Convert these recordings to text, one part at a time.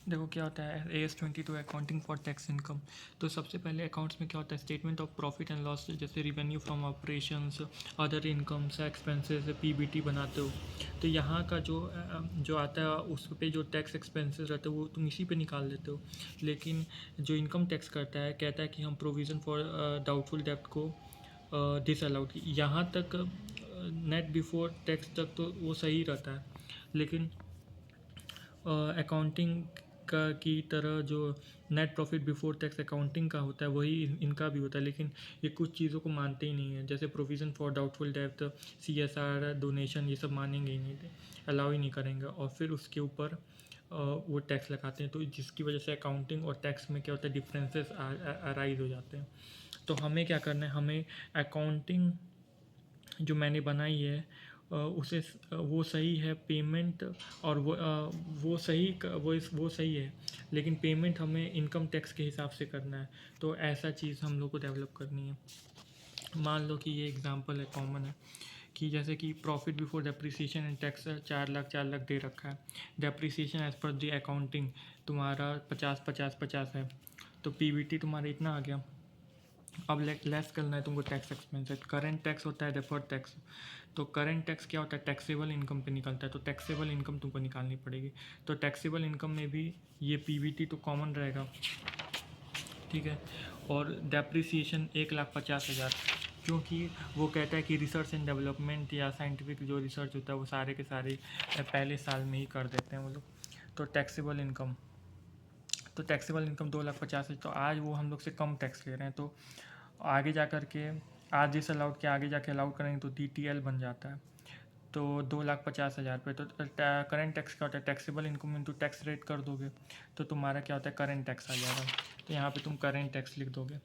देखो क्या होता है AS22 accounting for tax income. तो सबसे पहले अकाउंट्स में क्या होता है, statement of profit and loss, जैसे revenue from operations, other incomes, expenses, PBT बनाते हो। तो यहाँ का जो आता है उस पे जो टैक्स एक्सपेंसेस रहते हैं वो तुम इसी पे निकाल लेते हो। लेकिन जो इनकम टैक्स करता है कहता है कि हम प्रोविज़न फॉर डाउटफुल डेब्ट को डिसअलाउड, यहाँ तक नेट बिफोर टैक्स तक तो वो सही रहता है। लेकिन अकाउंटिंग का की तरह जो net profit before tax accounting का होता है वही इनका भी होता है, लेकिन ये कुछ चीज़ों को मानते ही नहीं है, जैसे प्रोविज़न फॉर डाउटफुल डेब्ट, CSR, डोनेशन, ये सब मानेंगे ही नहीं, अलाउ ही नहीं करेंगे, और फिर उसके ऊपर वो टैक्स लगाते हैं। तो जिसकी वजह से अकाउंटिंग और टैक्स में क्या होता है, डिफरेंसेस अराइज हो जाते हैं। तो हमें क्या करना है, हमें अकाउंटिंग जो मैंने बनाई है उसे वो सही है पेमेंट, और वो सही वो सही है, लेकिन पेमेंट हमें इनकम टैक्स के हिसाब से करना है। तो ऐसा चीज़ हम लोग को डेवलप करनी है। मान लो कि ये एग्जांपल है, कॉमन है, कि जैसे कि profit before depreciation and tax 4 lakh दे रखा है। Depreciation as per the accounting तुम्हारा 50 50 50 है, तो PBT तुम्हारा इतना आ गया। अब लेस करना है तुमको टैक्स एक्सपेंस है। करेंट टैक्स होता है डेफर्ड टैक्स। तो करेंट टैक्स क्या होता है, टैक्सेबल इनकम पे निकलता है, तो टैक्सेबल इनकम तुमको निकालनी पड़ेगी। तो टैक्सेबल इनकम में भी ये PBT तो कॉमन रहेगा, ठीक है। और डेप्रिसिएशन 1,50,000, क्योंकि वो कहता है कि रिसर्च एंड डेवलपमेंट या साइंटिफिक जो रिसर्च होता है वो सारे के सारे पहले साल में ही कर देते हैं वो लोग। तो टैक्सेबल इनकम, तो टैक्सेबल इनकम 2,50,000, तो आज वो हम लोग से कम टैक्स ले रहे हैं। तो आगे जा कर के आज जिस अलाउड के आगे जाके अलाउड करेंगे तो DTL बन जाता है। तो 2,50,000 पे, तो करेंट टैक्स क्या होता है, taxable income into tax rate कर दोगे तो तुम्हारा क्या होता है, करेंट टैक्स आ जाएगा। तो यहाँ पे तुम करेंट टैक्स लिख दोगे।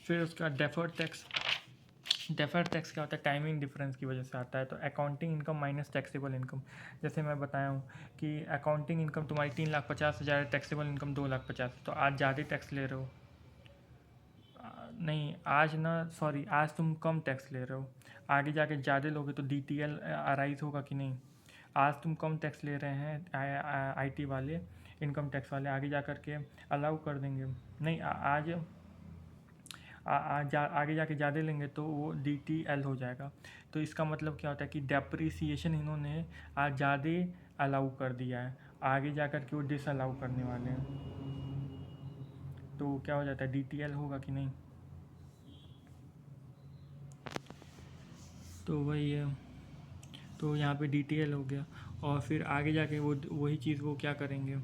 फिर उसका डेफर्ड टैक्स, डेफर्ड टैक्स क्या होता है, टाइमिंग डिफरेंस की वजह से आता है। तो accounting income minus taxable income, जैसे मैं बताया हूँ कि अकाउंटिंग इनकम तुम्हारी 3,50,000 है, टैक्सेबल इनकम 2,50,000, तो आज ज़्यादा टैक्स ले रहे हो। नहीं आज ना, सॉरी, आज तुम कम टैक्स ले रहे हो, आगे जाके ज़्यादा लोगे तो DTL अराइज होगा कि नहीं। आज तुम कम टैक्स ले रहे हैं IT वाले, इनकम टैक्स वाले, आगे जा कर के अलाउ कर देंगे। नहीं आज आगे जाके ज़्यादा लेंगे तो वो DTL हो जाएगा। तो इसका मतलब क्या होता है कि डेप्रिसिएशन इन्होंने आज ज़्यादा अलाउ कर दिया है, आगे जा कर के वो डिस अलाउ करने वाले हैं। तो क्या हो जाता है, DTL होगा कि नहीं। तो वही है, तो यहाँ पे DTL हो गया, और फिर आगे जाके वो वही चीज़ वो क्या करेंगे,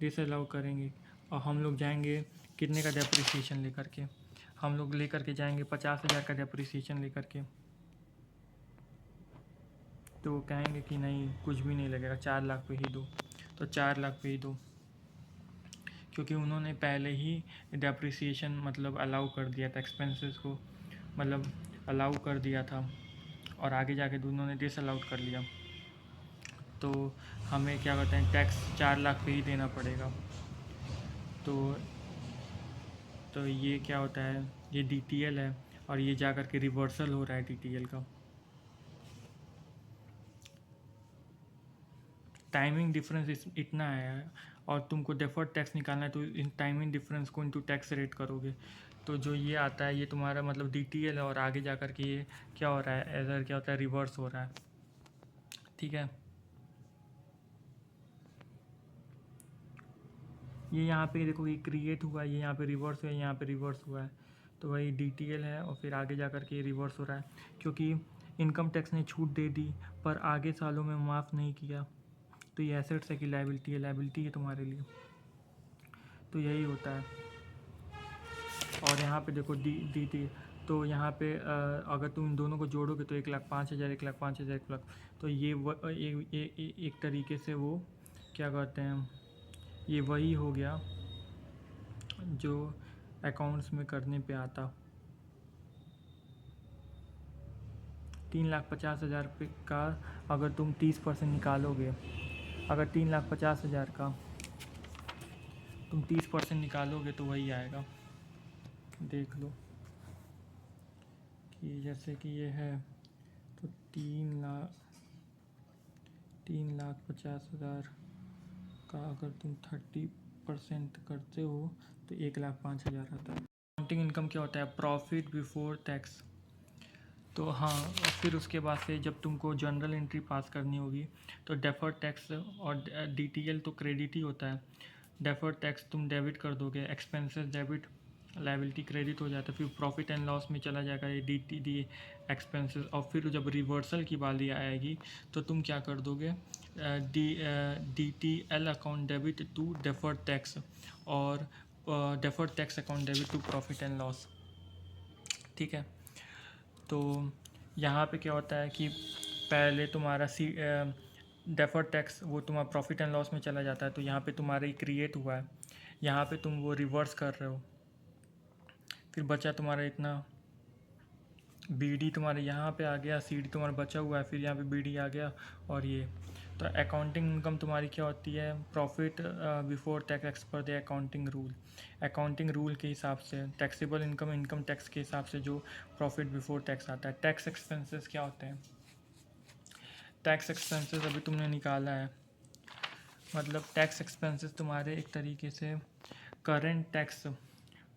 डिसअलाउ करेंगे। और हम लोग जाएंगे कितने का डेप्रिसिएशन लेकर के, हम लोग लेकर के जाएंगे 50,000 का डेप्रिसिएशन लेकर के, तो वो कहेंगे कि नहीं कुछ भी नहीं लगेगा, 4 लाख पे ही दो। तो 4 लाख पे ही दो, क्योंकि उन्होंने पहले ही डेप्रिसिएशन मतलब अलाउ कर दिया था, एक्सपेंसेस को मतलब अलाउ कर दिया था, और आगे जाके उन्होंने डिसअलाउड कर लिया। तो हमें क्या कहते हैं, टैक्स 4 लाख पे ही देना पड़ेगा। तो ये क्या होता है, ये DTL है, और ये जा कर के रिवर्सल हो रहा है DTL का। टाइमिंग डिफरेंस इतना है, और तुमको डेफर्ड टैक्स निकालना है, तो इन टाइमिंग डिफरेंस को इनटू टैक्स रेट करोगे, तो जो ये आता है ये तुम्हारा मतलब DTL है, और आगे जा कर के ये क्या हो रहा है, एरर क्या होता है, रिवर्स हो रहा है, ठीक है। ये यहाँ पे देखो, ये क्रिएट हुआ है, ये यहाँ पे रिवर्स हुआ है, यहाँ पे रिवर्स हुआ है, तो वही DTL है, और फिर आगे जा कर के रिवर्स हो रहा है, क्योंकि इनकम टैक्स ने छूट दे दी पर आगे सालों में माफ़ नहीं किया। तो ये एसेट्स है कि लायबिलिटी है, लायबिलिटी है तुम्हारे लिए। तो यही होता है। और यहाँ पे देखो डी टी, तो यहाँ पे अगर तुम इन दोनों को जोड़ोगे तो 1,05,000, 1,05,000, 1,00,000, तो ये एक तरीके से वो क्या कहते हैं, ये वही हो गया जो अकाउंट्स में करने पे आता। 3,50,000 पे का अगर तुम 30% निकालोगे, अगर 3,50,000 का तुम 30% निकालोगे तो वही आएगा। देख लो कि जैसे कि ये है, तो 3,50,000 का अगर तुम परसेंट करते हो तो 1,05,000 आता है। अकाउंटिंग इनकम क्या होता है? Profit before tax. तो हाँ, और फिर उसके बाद से जब तुमको जर्नल एंट्री पास करनी होगी तो डेफर्ड टैक्स और DTL तो क्रेडिट ही होता है। डेफर्ड टैक्स तुम डेबिट कर दोगे, एक्सपेंसेस डेबिट, लायबिलिटी क्रेडिट हो जाता है। फिर प्रॉफिट एंड लॉस में चला जाएगा ये DTD एक्सपेंसेस। और फिर जब रिवर्सल की बारी आएगी तो तुम क्या कर दोगे? DTL account debit to deferred tax और deferred tax account debit to profit and loss. ठीक है, तो यहाँ पे क्या होता है कि पहले तुम्हारा डेफर्ड टैक्स वो तुम्हारा प्रॉफिट एंड लॉस में चला जाता है, तो यहाँ पे तुम्हारा क्रिएट हुआ है, यहाँ पे तुम वो रिवर्स कर रहे हो, फिर बचा तुम्हारा इतना, BD तुम्हारे यहाँ पे आ गया, CD तुम्हारा बचा हुआ है, फिर यहाँ पे BD आ गया। और ये तो अकाउंटिंग इनकम तुम्हारी क्या होती है? प्रॉफिट बिफोर टैक्स एक्स पर the accounting rule. Accounting rule के हिसाब से टैक्सेबल इनकम इनकम टैक्स के हिसाब से जो प्रॉफिट बिफोर टैक्स आता है। टैक्स एक्सपेंसेस क्या होते हैं? टैक्स एक्सपेंसेस अभी तुमने निकाला है, मतलब टैक्स एक्सपेंसेस तुम्हारे एक तरीके से करेंट टैक्स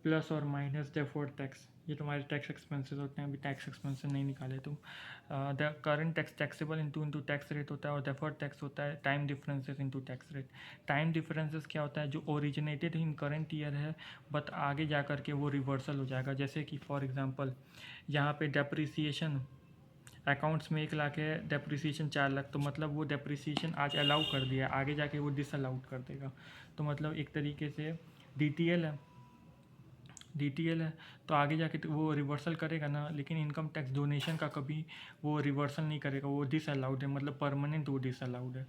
प्लस और माइनस डेफर्ड टैक्स, ये तुम्हारे टैक्स एक्सपेंसेस होते हैं। अभी टैक्स एक्सपेंसेस नहीं निकाले तुम। The current tax taxable into tax rate होता है, और डेफर्ड टैक्स होता है time differences into tax rate. Time differences क्या होता है? जो ओरिजिनेटेड इन करंट ईयर है बट आगे जा कर के वो रिवर्सल हो जाएगा। जैसे कि फॉर एग्जांपल यहाँ पे डेप्रिसिएशन अकाउंट्स में 1 लाख है, डेप्रिसिएशन 4 लाख, तो मतलब वो डेप्रिसिएशन आज अलाउ कर दिया, आगे जाके वो डिसअलाउड कर देगा। तो मतलब एक तरीके से DTL है, DTL है तो आगे जाके तो वो रिवर्सल करेगा ना, लेकिन इनकम टैक्स डोनेशन का कभी वो रिवर्सल नहीं करेगा, वो डिसअलाउड है, मतलब परमानेंट वो डिसअलाउड है।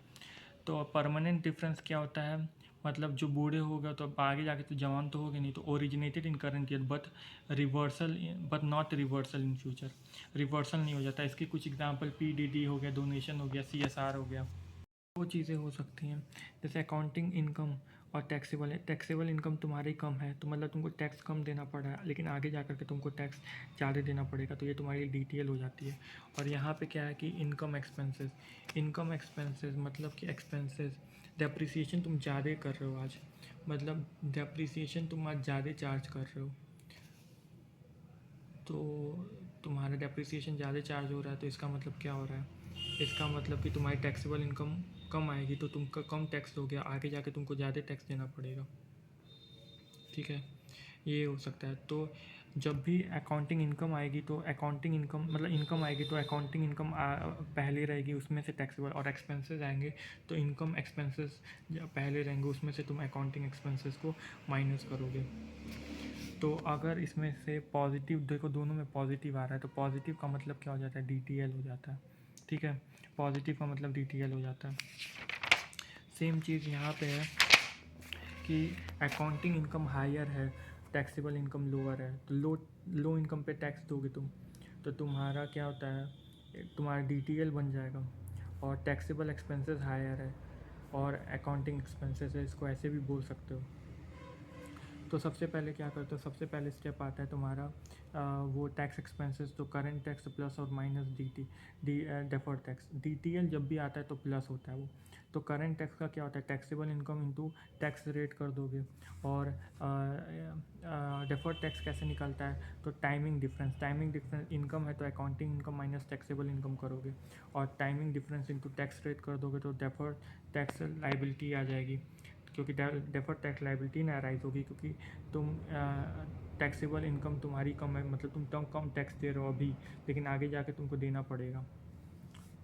तो परमानेंट डिफरेंस क्या होता है? मतलब जो बूढ़े होगा तो अब आगे जाके तो जवान तो होगे नहीं, तो originated in current year but reversal but not reversal in future, reversal नहीं हो जाता। इसके कुछ एग्जांपल PDD हो गया, डोनेशन हो गया, CSR हो गया, वो चीज़ें हो सकती हैं। जैसे अकाउंटिंग इनकम और टैक्सेबल है, टैक्सेबल इनकम तुम्हारी कम है तो मतलब तुमको टैक्स कम देना पड़ रहा है, लेकिन आगे जा कर के तुमको टैक्स ज़्यादा देना पड़ेगा, तो ये तुम्हारी DTL हो जाती है। और यहाँ पे क्या है कि इनकम एक्सपेंसेस मतलब कि एक्सपेंसेस डेप्रिसिएशन तुम ज़्यादा कर रहे हो आज, मतलब डेप्रिसिएशन तुम आज ज़्यादा चार्ज कर रहे हो, तो तुम्हारा डेप्रिसिएशन ज़्यादा चार्ज हो रहा है, तो इसका मतलब क्या हो रहा है? इसका मतलब कि तुम्हारी टैक्सेबल इनकम कम आएगी, तो तुमका कम टैक्स हो गया, आगे जाके तुमको ज़्यादा टैक्स देना पड़ेगा। ठीक है, ये हो सकता है। तो जब भी अकाउंटिंग इनकम आएगी तो अकाउंटिंग इनकम मतलब इनकम आएगी तो अकाउंटिंग इनकम पहले रहेगी, उसमें से टैक्सेबल, और एक्सपेंसेस आएंगे तो इनकम एक्सपेंसेस पहले रहेंगे, उसमें से तुम अकाउंटिंग एक्सपेंसेस को माइनस करोगे। तो अगर इसमें से पॉजिटिव देखो, दोनों में पॉजिटिव आ रहा है, तो पॉजिटिव का मतलब क्या हो जाता है? DTL हो जाता है। ठीक है, पॉजिटिव का मतलब DTL हो जाता है। सेम चीज़ यहाँ पे है कि अकाउंटिंग इनकम हायर है, टैक्सेबल इनकम लोअर है, तो लो इनकम पे टैक्स दोगे तुम, तो तुम्हारा क्या होता है? तुम्हारा DTL बन जाएगा। और टैक्सेबल एक्सपेंसेस हायर है और अकाउंटिंग एक्सपेंसेस है, इसको ऐसे भी बोल सकते हो। तो सबसे पहले क्या करते हो? सबसे पहले स्टेप आता है तुम्हारा वो टैक्स एक्सपेंसेस, तो करंट टैक्स प्लस और माइनस डेफर्ड टैक्स। DTL जब भी आता है तो प्लस होता है वो। तो करंट टैक्स का क्या होता है? Taxable income into tax rate कर दोगे। और डेफर्ड टैक्स कैसे निकलता है? तो टाइमिंग डिफरेंस इनकम है तो accounting income minus taxable income करोगे, और timing difference into tax rate कर दोगे तो डेफर्ड टैक्स लाइबिलिटी आ जाएगी, क्योंकि डेफर्ड टैक्स लाइबिलिटी ना अराइज होगी, क्योंकि तुम टैक्सेबल इनकम तुम्हारी कम है, मतलब तुम कम टैक्स दे रहे हो अभी, लेकिन आगे जाके तुमको देना पड़ेगा।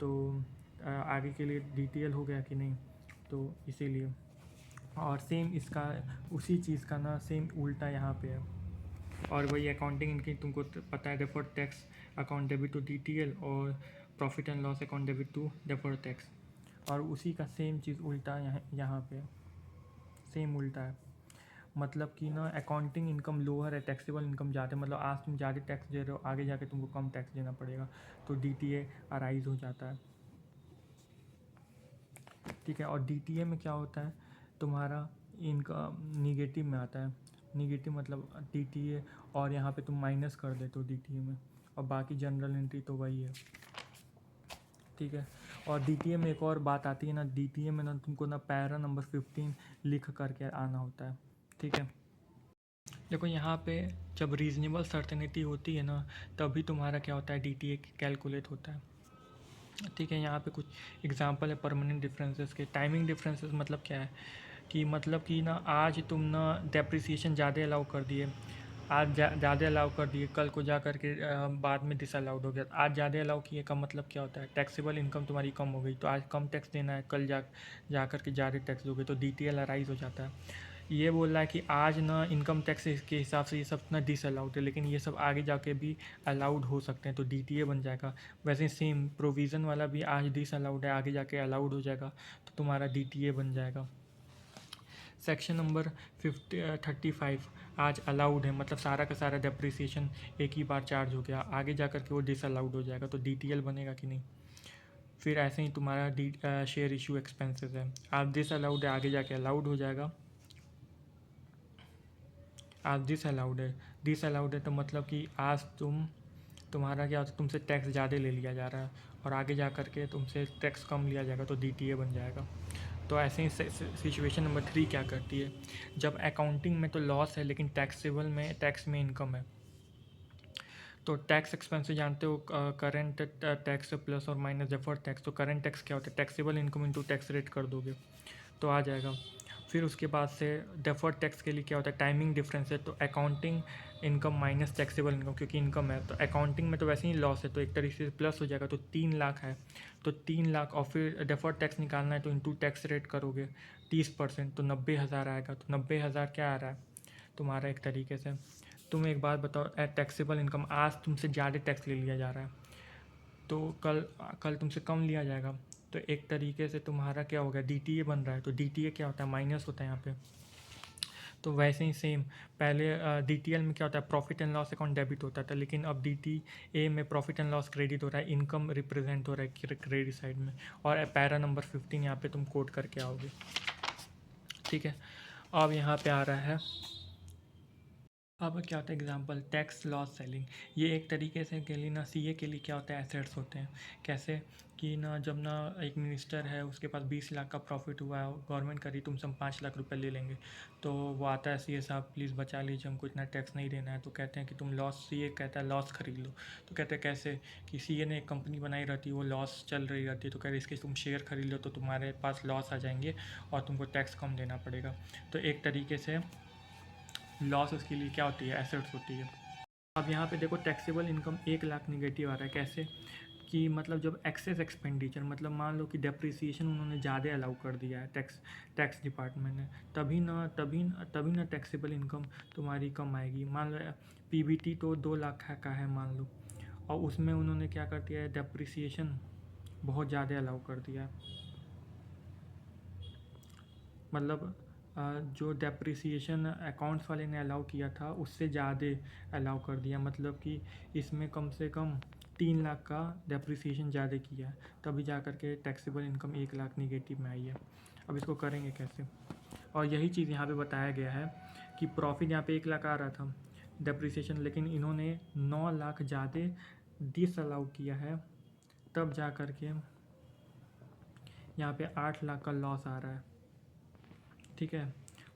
तो आगे के लिए DTL हो गया कि नहीं, तो इसीलिए। और सेम इसका उसी चीज़ का ना सेम उल्टा यहाँ पे है, और वही अकाउंटिंग इनकी तुमको पता है, deferred tax account debit to DTL, और profit and loss account debit to deferred tax, और उसी का सेम चीज़ उल्टा यहाँ पे है, सेम उल्टा है। मतलब कि ना अकाउंटिंग इनकम लोअर है, टैक्सेबल इनकम ज़्यादा, मतलब आज तुम ज़्यादा टैक्स दे रहे हो, आगे जाके तुमको कम टैक्स देना पड़ेगा, तो DTA अराइज हो जाता है। ठीक है, और DTA में क्या होता है? तुम्हारा इनकम निगेटिव में आता है, निगेटिव मतलब DTA, और यहाँ पे तुम माइनस कर देते हो DTA में, और बाकी जनरल एंट्री तो वही है। ठीक है, और डीटीए में एक और बात आती है ना, डीटीए में ना तुमको ना पैरा नंबर 15 लिख करके आना होता है, ठीक है। देखो यहाँ पे जब रीजनेबल सर्टेनिटी होती है ना, तभी तुम्हारा क्या होता है, डीटीए कैलकुलेट होता है, ठीक है। यहाँ पे कुछ एग्जांपल है परमानेंट डिफरेंसेस के। टाइमिंग डिफरेंसेस मतलब क्या है कि ना आज तुम ना डेप्रिसिएशन ज़्यादा अलाउ कर दिए, आज ज़्यादा अलाउ कर दिए, कल को जा कर के बाद में डिसअलाउड हो गया। आज ज़्यादा अलाउ किए का मतलब क्या होता है, टैक्सेबल इनकम तुम्हारी कम हो गई, तो आज कम टैक्स देना है, कल जा कर के ज़्यादा टैक्स दोगे, तो डीटीएल अराइज हो जाता है। ये बोल रहा है कि आज ना इनकम टैक्स के हिसाब से ये सब ना डिसअलाउड है, लेकिन ये सब आगे जाके भी अलाउड हो सकते हैं, तो डीटीए बन जाएगा। वैसे सेम प्रोविज़न वाला भी आज डिसअलाउड है, आगे जाके अलाउड हो जाएगा, तो तुम्हारा डीटीए बन जाएगा। सेक्शन नंबर 35 आज अलाउड है, मतलब सारा का सारा डेप्रिसिएशन एक ही बार चार्ज हो गया, आगे जा कर के वो डिसअलाउड हो जाएगा, तो डीटीएल बनेगा कि नहीं। फिर ऐसे ही तुम्हारा शेयर इशू एक्सपेंसेस है, आज डिसअलाउड है, आगे जाके अलाउड हो जाएगा। आज डिसअलाउड है तो मतलब कि आज तुम्हारा क्या होता है, तुमसे टैक्स ज़्यादा ले लिया जा रहा है और आगे जा कर के तुमसे टैक्स कम लिया जाएगा, तो डीटीए बन जाएगा। तो ऐसे ही सिचुएशन नंबर 3 क्या करती है, जब अकाउंटिंग में तो लॉस है लेकिन टैक्सेबल में टैक्स में इनकम है, तो टैक्स एक्सपेंस जानते हो, करंट टैक्स प्लस और माइनस डेफर्ड टैक्स। तो करंट टैक्स क्या होता है, taxable income into tax rate कर दोगे तो आ जाएगा। फिर उसके बाद से डेफर्ड टैक्स के लिए क्या होता है, टाइमिंग डिफरेंस है, तो accounting income minus taxable income, क्योंकि इनकम है तो अकाउंटिंग में तो वैसे ही लॉस है, तो एक तरीके से प्लस हो जाएगा, तो 3 लाख है तो 3 लाख, और फिर डेफर्ड टैक्स निकालना है तो इंटू टैक्स रेट करोगे 30%, तो 90,000 आएगा। तो 90,000 क्या आ रहा है तुम्हारा, एक तरीके से तुम एक बात बताओ, टैक्सेबल इनकम आज तुमसे ज़्यादा टैक्स ले लिया जा रहा है, तो कल कल तुमसे कम लिया जाएगा, तो एक तरीके से तुम्हारा क्या हो गया, डीटीए बन रहा है। तो डीटीए क्या होता है, माइनस होता है यहाँ पे। तो वैसे ही सेम पहले डीटीएल में क्या होता है, profit and loss account debit होता था, लेकिन अब डीटीए में प्रॉफिट एंड लॉस क्रेडिट हो रहा है, इनकम रिप्रेजेंट हो रहा है क्रेडिट साइड में, और पैरा नंबर 15 यहाँ पे तुम कोड करके आओगे, ठीक है। अब यहाँ पे आ रहा है, अब क्या होता है एग्जांपल, टैक्स लॉस सेलिंग। ये एक तरीके से के लिए ना सीए के लिए क्या होता है, एसेट्स होते हैं। कैसे कि ना जब ना एक मिनिस्टर है, उसके पास 20 लाख का प्रॉफिट हुआ है, गवर्नमेंट करी तुमसे हम 5 लाख रुपए ले लेंगे, तो वो आता है, सीए साहब प्लीज़ बचा लीजिए, हमको इतना टैक्स नहीं देना है। तो कहते हैं कि तुम लॉस, सीए कहता है लॉस खरीद लो। तो कहते हैं कैसे, कि सीए ने एक कंपनी बनाई रहती है, वो लॉस चल रही रहती है, तो कह रहे इसके तुम शेयर खरीद लो तो तुम्हारे पास लॉस आ जाएंगे और तुमको टैक्स कम देना पड़ेगा। तो एक तरीके से लॉस उसके लिए क्या होती है, एसेट्स होती है। अब यहाँ पे देखो टैक्सेबल इनकम 1 लाख निगेटिव आ रहा है, कैसे कि मतलब जब एक्सेस एक्सपेंडिचर, मतलब मान लो कि डेप्रिसिएशन उन्होंने ज़्यादा अलाउ कर दिया है टैक्स डिपार्टमेंट ने, तभी ना टैक्सेबल इनकम तुम्हारी कम आएगी। मान लो पीबीटी तो 2 लाख का है मान लो, और उसमें उन्होंने क्या कर दिया है, डेप्रिसिएशन बहुत ज़्यादा अलाउ कर दिया है, मतलब जो डेप्रिसिएशन अकाउंट्स वाले ने अलाउ किया था उससे ज़्यादा अलाउ कर दिया, मतलब कि इसमें कम से कम 3 लाख का डेप्रिसिएशन ज़्यादा किया है, तभी जा कर के टैक्सेबल इनकम 1 लाख निगेटिव में आई है। अब इसको करेंगे कैसे, और यही चीज़ यहाँ पे बताया गया है कि प्रॉफिट यहाँ पे 1 लाख आ रहा था डेप्रिसिएशन, लेकिन इन्होंने 9 लाख ज़्यादा डिस अलाउ किया है, तब जा कर के यहाँ पे 8 लाख का लॉस आ रहा है, ठीक है।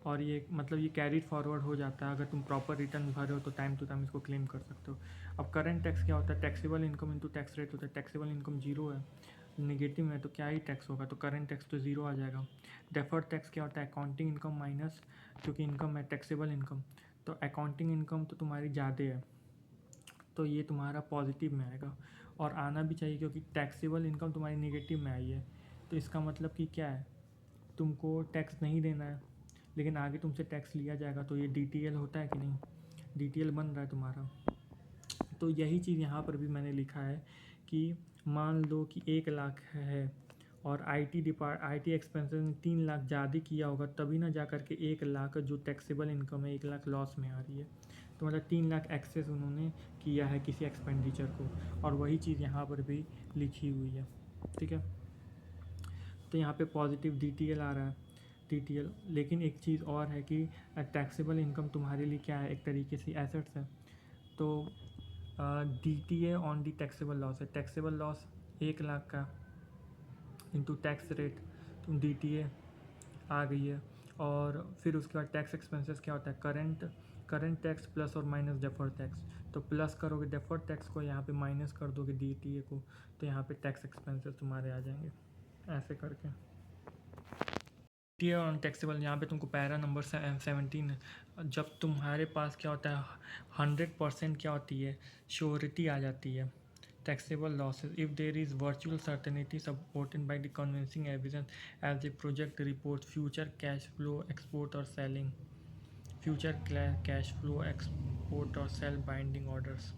और ये मतलब ये कैरीड फॉरवर्ड हो जाता है, अगर तुम प्रॉपर रिटर्न भरे हो तो टाइम टू टाइम इसको क्लेम कर सकते हो। अब करंट टैक्स क्या होता है, taxable income into tax rate होता है, टैक्सेबल इनकम जीरो है, नेगेटिव में, तो क्या ही टैक्स होगा, तो करंट टैक्स तो ज़ीरो आ जाएगा। डेफर्ड टैक्स क्या होता है, अकाउंटिंग इनकम माइनस, क्योंकि इनकम है टैक्सेबल इनकम, तो अकाउंटिंग इनकम तो तुम्हारी ज़्यादा है, तो ये तुम्हारा पॉजिटिव में आएगा, और आना भी चाहिए क्योंकि टैक्सेबल इनकम तुम्हारी नेगेटिव में आई है, तो इसका मतलब कि क्या है, तुमको टैक्स नहीं देना है, लेकिन आगे तुमसे टैक्स लिया जाएगा, तो ये डीटीएल होता है कि नहीं, डीटीएल बन रहा है तुम्हारा। तो यही चीज़ यहाँ पर भी मैंने लिखा है कि मान लो कि 1 लाख है और आईटी एक्सपेंसेस ने 3 लाख ज़्यादा किया होगा, तभी ना जा कर के 1 लाख जो टैक्सेबल इनकम है 1 लाख लॉस में आ रही है, तो मतलब 3 लाख एक्सेस उन्होंने किया है किसी एक्सपेंडिचर को, और वही चीज़ यहाँ पर भी लिखी हुई है, ठीक है। तो यहाँ पे पॉजिटिव डीटीएल आ रहा है, डीटीएल, लेकिन एक चीज़ और है कि टैक्सेबल इनकम तुम्हारे लिए क्या है, एक तरीके से एसेट्स है, तो DTA on the taxable loss है, टैक्सेबल लॉस 1 लाख का, इंटू टैक्स रेट, तुम DTA आ गई है। और फिर उसके बाद टैक्स एक्सपेंसेस क्या होता है, करंट टैक्स प्लस और माइनस डेफर्ड टैक्स। तो प्लस करोगे डेफर्ड टैक्स को, यहाँ पे माइनस कर दोगे DTA को, तो यहाँ पे टैक्स एक्सपेंसेस तुम्हारे आ जाएंगे ऐसे करके। DTA ऑन टैक्सेबल, यहाँ पे तुमको पैरा नंबर 17 है। जब तुम्हारे पास क्या होता है 100% क्या होती है, श्योरिटी आ जाती है। Taxable losses if there is virtual certainty supported by the convincing evidence as the project reports future cash flow export or selling, future cash flow export or sell binding orders।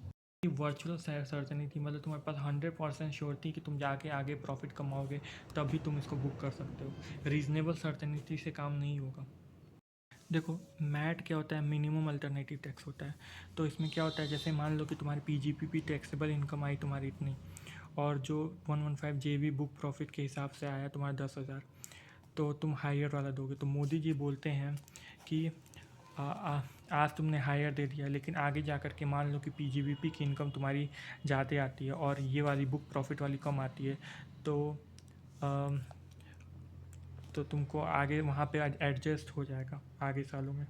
Virtual certainty मतलब तुम्हारे पास 100% sure थी कि तुम जाके आगे profit कमाओगे, तभी तुम इसको बुक कर सकते हो। रीजनेबल सर्टेनिटी से काम नहीं होगा। देखो मैट क्या होता है, मिनिमम अल्टरनेटिव टैक्स होता है। तो इसमें क्या होता है, जैसे मान लो कि तुम्हारी PGPP टैक्सेबल इनकम आई तुम्हारी इतनी, और जो 115 JV बुक प्रॉफिट के हिसाब से आया तुम्हारा 10,000, तो तुम हायर वाला दोगे। तो मोदी जी बोलते हैं कि आज तुमने हायर दे दिया, लेकिन आगे जा कर के मान लो कि PGBP की इनकम तुम्हारी ज़्यादा आती है और ये वाली बुक प्रॉफिट वाली कम आती है, तो तुमको आगे वहाँ पे एडजस्ट हो जाएगा, आगे सालों में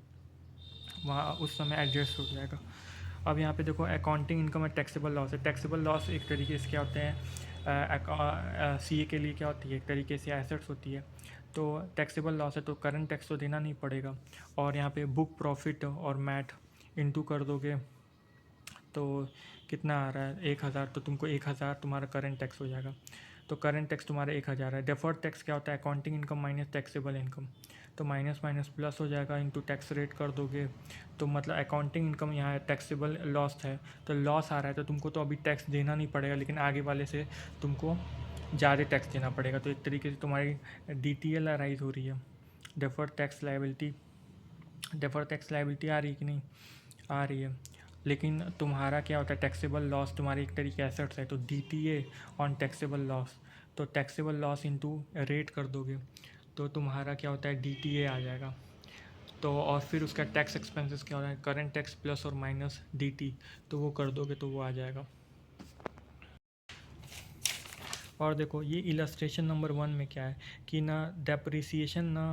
वहाँ उस समय एडजस्ट हो जाएगा। अब यहाँ पे देखो अकाउंटिंग इनकम है, टैक्सेबल लॉस है। टैक्सेबल लॉस एक तरीके से क्या होते हैं, CA के लिए क्या होती है, एक तरीके से एसेट्स होती है। तो टैक्सेबल लॉस है तो करंट टैक्स तो देना नहीं पड़ेगा, और यहाँ पे बुक प्रॉफिट और मैट इनटू कर दोगे तो कितना आ रहा है 1,000, तो तुमको 1,000 तुम्हारा करंट टैक्स हो जाएगा। तो करंट टैक्स तुम्हारा 1,000 है। डेफर्ड टैक्स क्या होता है, accounting income minus taxable income, तो माइनस माइनस प्लस हो जाएगा, इंटू टैक्स रेट कर दोगे। तो मतलब अकाउंटिंग इनकम यहाँ टैक्सेबल लॉस है, तो लॉस आ रहा है तो तुमको तो अभी टैक्स देना नहीं पड़ेगा, लेकिन आगे वाले से तुमको ज़्यादा टैक्स देना पड़ेगा। तो एक तरीके से तुम्हारी DTL राइज हो रही है, deferred tax liability. Deferred tax liability आ रही है कि नहीं, आ रही है। लेकिन तुम्हारा क्या होता है, टैक्सेबल लॉस तुम्हारी एक तरीके एसेट्स है, तो DTA ऑन टैक्सेबल लॉस, तो टैक्सेबल लॉस इंटू रेट कर दोगे तो तुम्हारा क्या होता है DTA आ जाएगा। तो और फिर उसका टैक्स एक्सपेंसेस क्या होता है, करंट टैक्स प्लस और माइनस DT, तो वो कर दोगे तो वो आ जाएगा। और देखो ये इलस्ट्रेशन नंबर 1 में क्या है कि ना डेप्रिसिएशन ना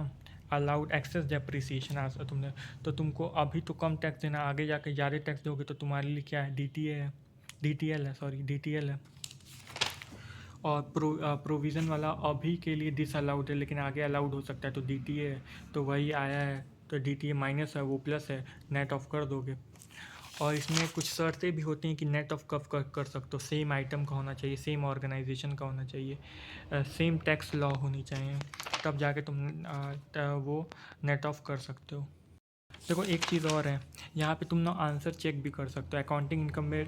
अलाउड एक्सेस डेप्रिसिएशन आज तुमने, तो तुमको अभी तो कम टैक्स देना, आगे जाके ज़्यादा टैक्स दोगे तो तुम्हारे लिए क्या है, DTL है, सॉरी DTL है। और प्रोविज़न वाला अभी के लिए डिस अलाउड है, लेकिन आगे अलाउड हो सकता है, तो DTA है, तो वही आया है, तो DTA माइनस है वो प्लस है, नेट ऑफ कर दोगे। और इसमें कुछ शर्तें भी होती हैं कि नेट ऑफ कब कर सकते हो, सेम आइटम का होना चाहिए, सेम ऑर्गेनाइजेशन का होना चाहिए, सेम टैक्स लॉ होनी चाहिए, तब जाके तुम वो नेट ऑफ कर सकते हो। देखो एक चीज़ और है, यहाँ पे तुम ना आंसर चेक भी कर सकते हो। अकाउंटिंग इनकम में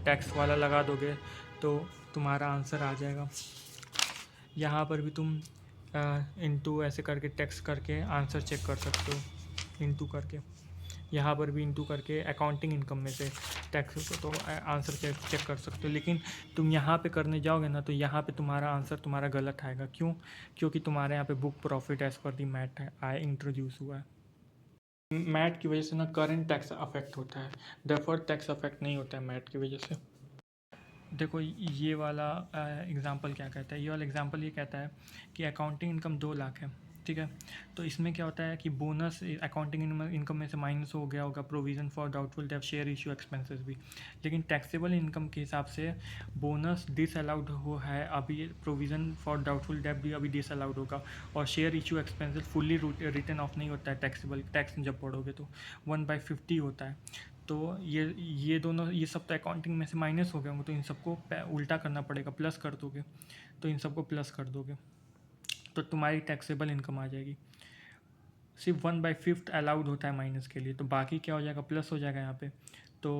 टैक्स वाला लगा दोगे तो तुम्हारा आंसर आ जाएगा। यहाँ पर भी तुम इंटू ऐसे करके टैक्स करके आंसर चेक कर सकते हो, इंटू करके। यहाँ पर भी इंटू करके अकाउंटिंग इनकम में से टैक्स को तो आंसर चेक कर सकते हो। लेकिन तुम यहाँ पे करने जाओगे ना तो यहाँ पे तुम्हारा आंसर तुम्हारा गलत आएगा। क्यों? क्योंकि तुम्हारे यहाँ पे बुक प्रॉफिट एज पर दी मैट है इंट्रोड्यूस हुआ है। मैट की वजह से ना करंट टैक्स अफेक्ट होता है, डेफर्ड टैक्स अफेक्ट नहीं होता है मैट की वजह से। देखो ये वाला एग्ज़ाम्पल क्या कहता है, ये वाला एग्ज़ाम्पल ये कहता है कि अकाउंटिंग इनकम 2 लाख है, ठीक है। तो इसमें क्या होता है कि बोनस अकाउंटिंग इनकम में से माइनस हो गया होगा, प्रोविज़न फॉर डाउटफुल डेब्ट, शेयर इशू एक्सपेंसेस भी। लेकिन टैक्सेबल इनकम के हिसाब से बोनस डिसअलाउड हो है अभी, प्रोविज़न फॉर डाउटफुल डेब्ट भी अभी डिसअलाउड होगा, और share issue expenses fully return of नहीं होता है टैक्सेबल, टैक्स जब पढ़ोगे तो 1/50 होता है। तो ये दोनों ये सब तो अकाउंटिंग में से माइनस हो गए होंगे, तो इन सबको उल्टा करना पड़ेगा, प्लस कर दोगे, तो इन सबको प्लस कर दोगे तो तुम्हारी टैक्सेबल इनकम आ जाएगी। सिर्फ 1/5 अलाउड होता है माइनस के लिए, तो बाकी क्या हो जाएगा, प्लस हो जाएगा यहाँ पे। तो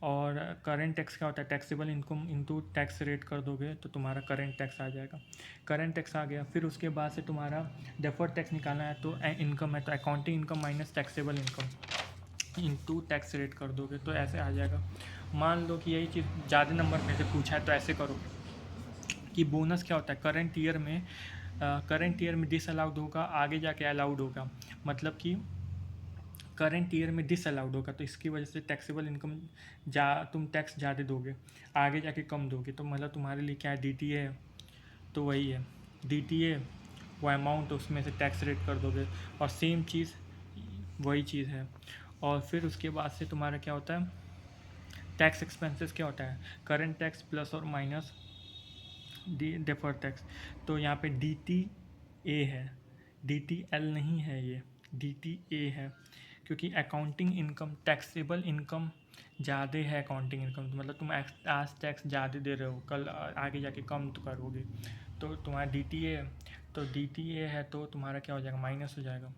और करंट टैक्स क्या होता है, taxable income into tax rate कर दोगे तो तुम्हारा करंट टैक्स आ जाएगा। करंट टैक्स आ गया, फिर उसके बाद से तुम्हारा डेफर्ड टैक्स निकालना है, तो इनकम है तो accounting income minus taxable income into tax rate कर दोगे तो ऐसे आ जाएगा। मान लो कि यही चीज़ ज़्यादा नंबर में से पूछा है तो ऐसे करो कि बोनस क्या होता है, करंट ईयर में डिसअलाउड होगा, आगे जाके अलाउड होगा, मतलब कि करंट ईयर में डिसअलाउड होगा, तो इसकी वजह से टैक्सेबल इनकम तुम टैक्स ज़्यादा दोगे, आगे जाके कम दोगे, तो मतलब तुम्हारे लिए क्या है, DTA है, तो वही है। DTA वो अमाउंट उसमें से टैक्स रेट कर दोगे, और सेम चीज़ वही चीज़ है। और फिर उसके बाद से तुम्हारा क्या होता है, टैक्स एक्सपेंसेस क्या होता है, करंट टैक्स प्लस और माइनस डेफर्ड टैक्स। तो यहाँ पे DTA है, DTL नहीं है, ये DTA है, क्योंकि अकाउंटिंग इनकम, टैक्सेबल इनकम ज़्यादा है अकाउंटिंग इनकम, तो मतलब तुम आज टैक्स ज़्यादा दे रहे हो, कल आगे जाके कम तो करोगे। तो तुम्हारा DTA है, तो DTA है तो तुम्हारा क्या हो जाएगा, माइनस हो जाएगा।